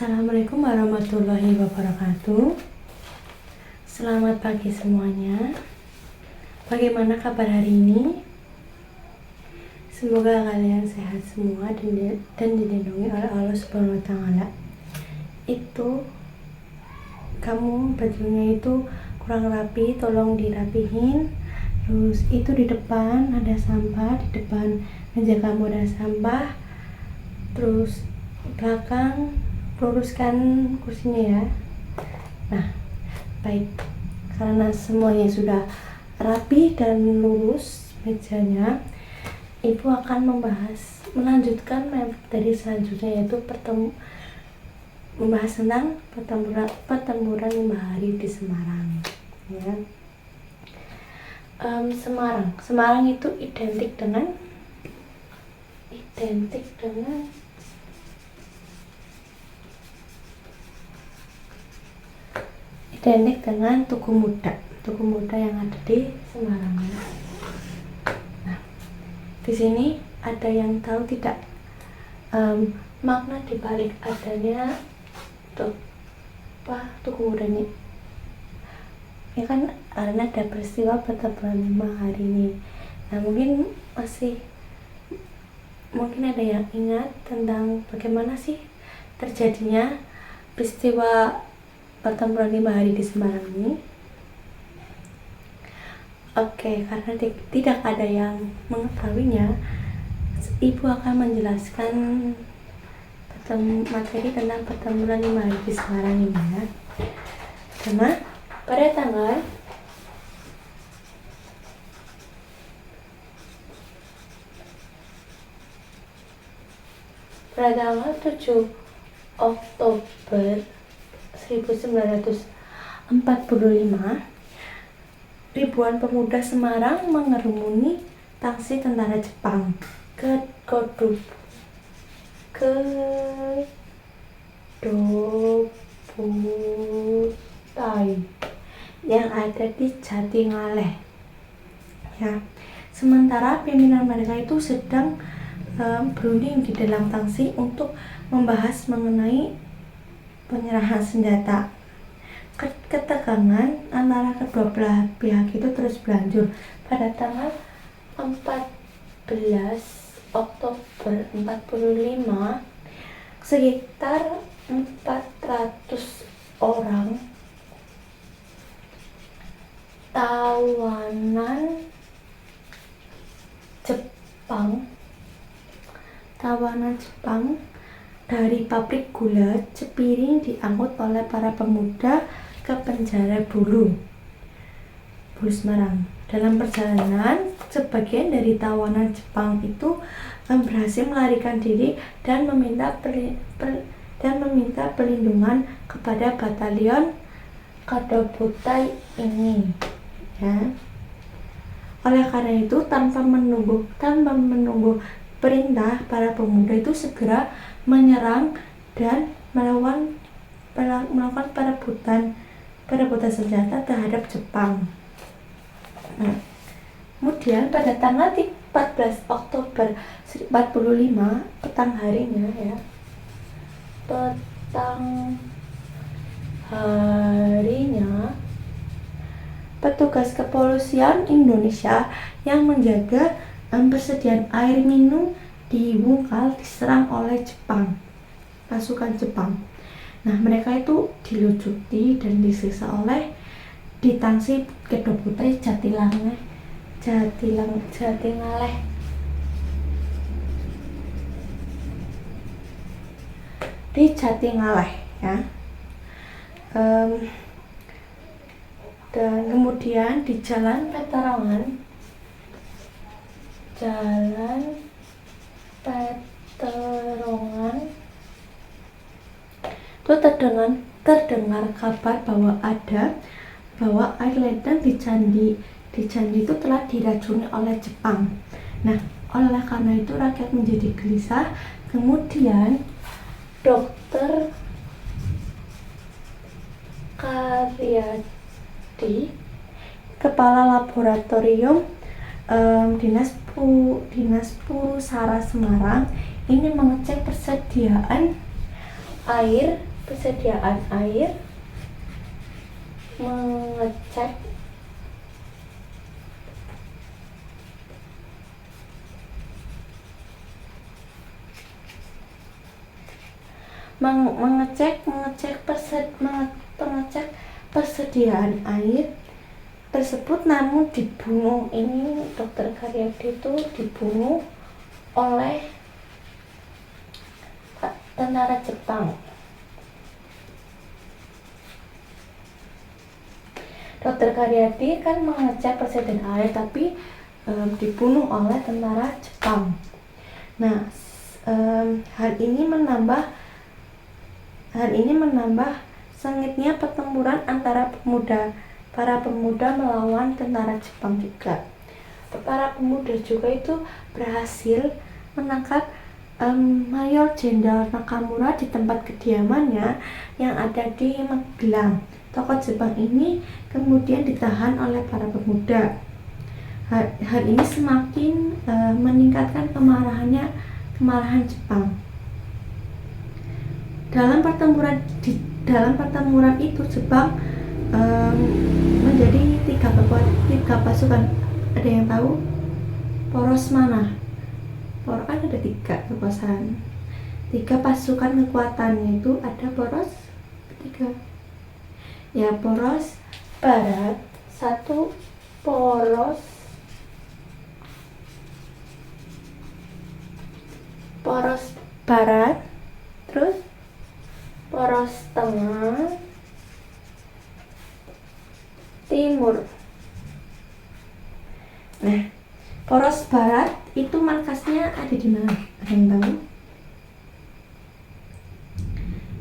Assalamualaikum warahmatullahi wabarakatuh. Selamat pagi semuanya. Bagaimana kabar hari ini? Semoga kalian sehat semua dan dilindungi oleh Allah Subhanahu wa Ta'ala. Itu kamu bajunya itu kurang rapi, tolong dirapihin. Terus itu di depan ada sampah, di depan meja kamu ada sampah. Terus belakang luruskan kursinya ya. Nah, baik, karena semuanya sudah rapi dan lurus mejanya, Ibu akan melanjutkan materi selanjutnya, yaitu membahas tentang pertempuran 5 hari di Semarang ya. Semarang itu identik dengan Tugu Muda yang ada di Semarang. Nah, di sini ada yang tahu tidak makna dibalik adanya Tugu Muda ini? Ya kan, karena ada peristiwa pertempuran 5 hari ini. Nah, mungkin ada yang ingat tentang bagaimana sih terjadinya peristiwa pertempuran 5 hari di Semarang ini. Oke, karena tidak ada yang mengetahuinya, Ibu akan menjelaskan materi tentang pertempuran 5 hari di Semarang ini ya. Karena pada tanggal 7 Oktober 1945, ribuan pemuda Semarang mengerumuni taksi tentara Jepang ke Dobutai yang ada di Jatingaleh ya. Sementara pimpinan mereka itu sedang berunding di dalam taksi untuk membahas mengenai penyerahan senjata. Ketegangan antara kedua belah pihak itu terus berlanjut. Pada tanggal 14 Oktober 45, sekitar 400 orang tawanan Jepang dari pabrik gula Cepiring diangkut oleh para pemuda ke penjara Bulu Semarang. Dalam perjalanan, sebagian dari tawanan Jepang itu berhasil melarikan diri dan meminta perlindungan kepada batalion Kadobutai ini ya. Oleh karena itu, tanpa menunggu perintah, para pemuda itu segera menyerang dan melakukan perebutan senjata terhadap Jepang. Nah, kemudian pada tanggal 14 Oktober 1945, petang harinya, petugas kepolisian Indonesia yang menjaga persediaan air minum di Wungkal diserang oleh pasukan Jepang. Nah, mereka itu dilucuti dan disiksa di taksi Dobutai Jatingaleh di Jatingaleh ya. Dan kemudian di Jalan Peterongan itu terdengar kabar bahwa air ledeng di candi itu telah diracuni oleh Jepang. Nah, oleh karena itu rakyat menjadi gelisah. Kemudian Dokter Karyadi, kepala laboratorium Dinas Purusara Semarang, ini mengecek persediaan air persediaan air, mengecek mengecek persediaan air tersebut. Namun dibunuh, ini Dokter Karyadi itu dibunuh oleh tentara Jepang. Dokter Karyadi kan mengecek persediaan air tapi dibunuh oleh tentara Jepang. Nah, hal ini menambah sengitnya pertempuran antara para pemuda melawan tentara Jepang juga. Para pemuda juga itu berhasil menangkap Mayor Jenderal Nakamura di tempat kediamannya yang ada di Magelang. Tokoh Jepang ini kemudian ditahan oleh para pemuda. Hal ini semakin meningkatkan kemarahan Jepang. Dalam pertempuran itu Jepang menjadi tiga pasukan. Ada yang tahu poros mana? Poros kan ada tiga pasukan kekuatannya itu ada poros ketiga. Ya, poros barat satu, poros barat, terus poros tengah, timur. Nah, poros barat itu markasnya ada di mana? Ada yang tahu?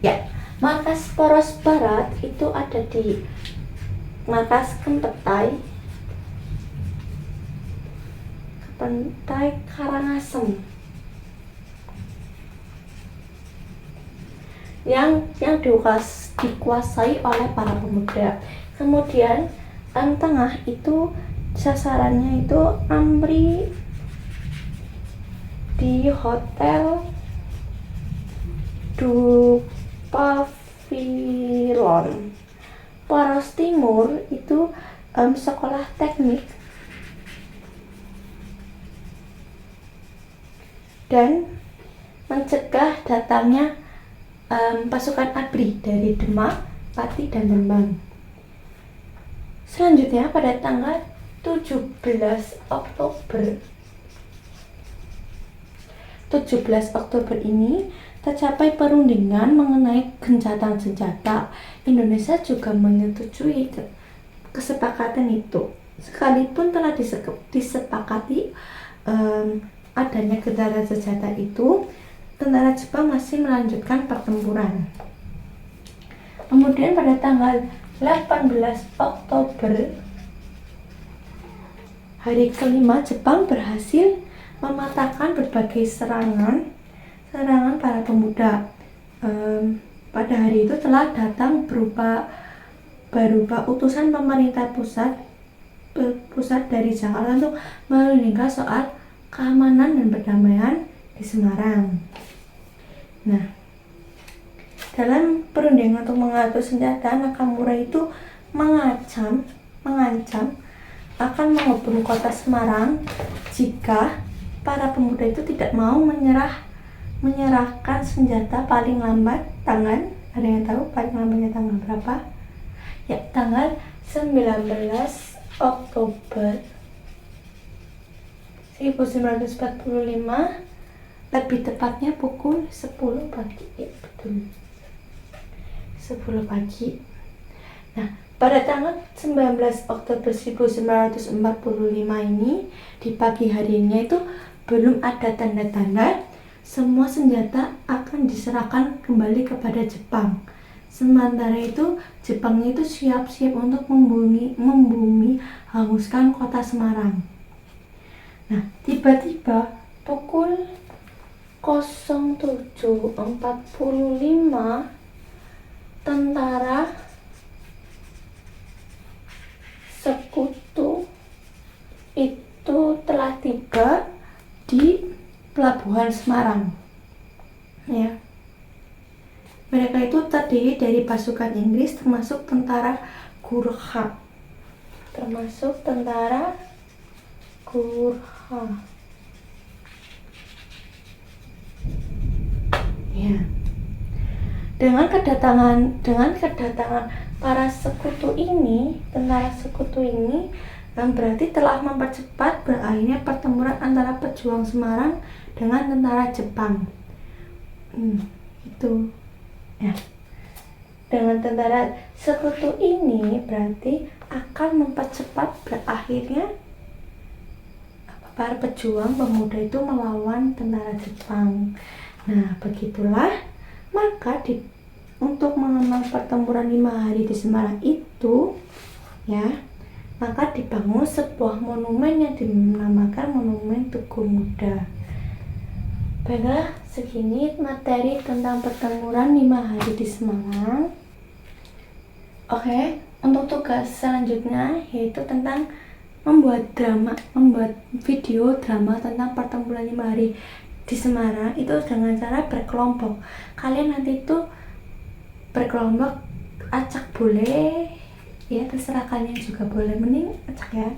Ya, markas poros barat itu ada di markas Kempetai Karangasem yang dikuasai oleh para pemuda. Kemudian tengah itu sasarannya itu Amri di Hotel du Pavilion. Poros timur itu sekolah teknik dan mencegah datangnya pasukan ABRI dari Demak, Pati, dan Rembang. Selanjutnya pada tanggal 17 Oktober ini tercapai perundingan mengenai gencatan senjata. Indonesia juga menyetujui kesepakatan itu. Sekalipun telah disepakati adanya gencatan senjata itu, tentara Jepang masih melanjutkan pertempuran. Kemudian pada tanggal 18 Oktober, hari kelima, Jepang berhasil mematahkan berbagai serangan para pemuda. Pada hari itu telah datang berupa utusan pemerintah pusat dari Jakarta untuk meninggalkan soal keamanan dan perdamaian di Semarang. Nah, dalam perundingan untuk mengatur senjata, Nakamura itu mengancam akan mengebom kota Semarang jika para pemuda itu tidak mau menyerahkan senjata paling lambat tanggal, ada yang tahu paling lambatnya tanggal berapa? Ya, tanggal 19 Oktober 1945, lebih tepatnya pukul 10 pagi. Ya, betul. 10 pagi. Nah, pada tanggal 19 Oktober 1945 ini, di pagi harinya itu belum ada tanda-tanda semua senjata akan diserahkan kembali kepada Jepang. Sementara itu, Jepang itu siap-siap untuk membumi hanguskan kota Semarang. Nah, tiba-tiba pukul 07.45 tentara sekutu itu telah tiba di Pelabuhan Semarang. Ya. Mereka itu terdiri dari pasukan Inggris termasuk tentara Gurkha. Ya. Dengan kedatangan para sekutu ini, tentara sekutu ini, yang berarti telah mempercepat berakhirnya pertempuran antara pejuang Semarang dengan tentara Jepang. Itu ya. Dengan tentara sekutu ini berarti akan mempercepat berakhirnya para pejuang pemuda itu melawan tentara Jepang. Nah, begitulah. Maka untuk mengenang pertempuran 5 hari di Semarang itu, ya, maka dibangun sebuah monumen yang dinamakan Monumen Tugu Muda. Baiklah, segini materi tentang pertempuran 5 hari di Semarang. Oke, untuk tugas selanjutnya yaitu tentang membuat video drama tentang pertempuran 5 hari di Semarang itu dengan cara berkelompok. Kalian nanti itu berkelompok, acak boleh ya, terserah kalian juga boleh, mending acak ya.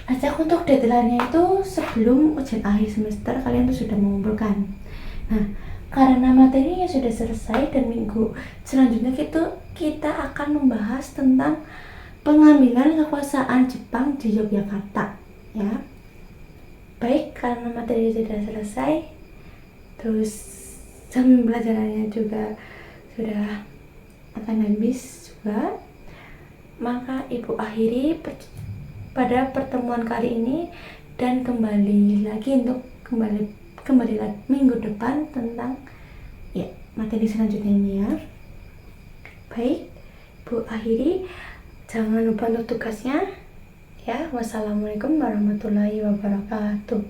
Acak untuk deadline-nya itu sebelum ujian akhir semester kalian tuh sudah mengumpulkan. Nah, karena materinya sudah selesai dan minggu selanjutnya kita akan membahas tentang pengambilan kekuasaan Jepang di Yogyakarta, ya. Baik, karena materi sudah selesai, terus jam pelajarannya juga sudah akan habis juga, maka Ibu akhiri pada pertemuan kali ini dan kembali lagi minggu depan tentang ya materi selanjutnya ini ya. Baik, Ibu akhiri, jangan lupa untuk tugasnya. Ya, wassalamualaikum warahmatullahi wabarakatuh.